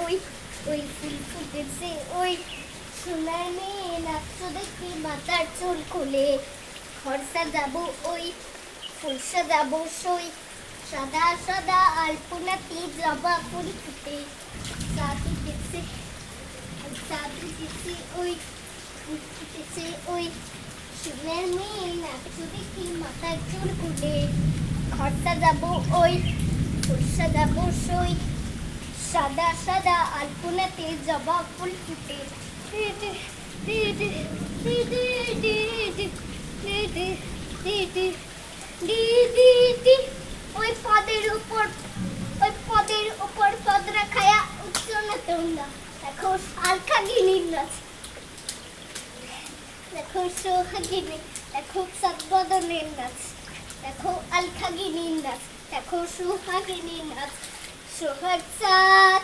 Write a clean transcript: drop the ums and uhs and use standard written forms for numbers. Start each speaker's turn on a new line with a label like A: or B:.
A: ওই ওই ফুল ফুটেছে ওই সোনার মেয়ে নাচছো দেখি মাথার চুল খুলে ঘর সাজাবো ওই ফুল সাজাবো সই সাদা সাদা আলপনাতে জবা ফুল ফুটে চাঁদ উঠেছে ওই ফুল ফুটেছে ওই সোনার মেয়ে নাচছো দেখি মাথার চুল খুলে ঘর সাজাবো ওই ফুল সাজাবো সই সাদা সাদা আলপনাতে জবা ফুল ফুটে ওই পদের উপর পদ রাখায়া উচ্চ না তোমরা দেখো আলখাগিনীর নাচ দেখো সোহাগিনী দেখো সদ্বদনের নাচ দেখো আলখাগিনীর নাচ দেখো সোহাগিনীর নাচ সোহাগ চাঁদ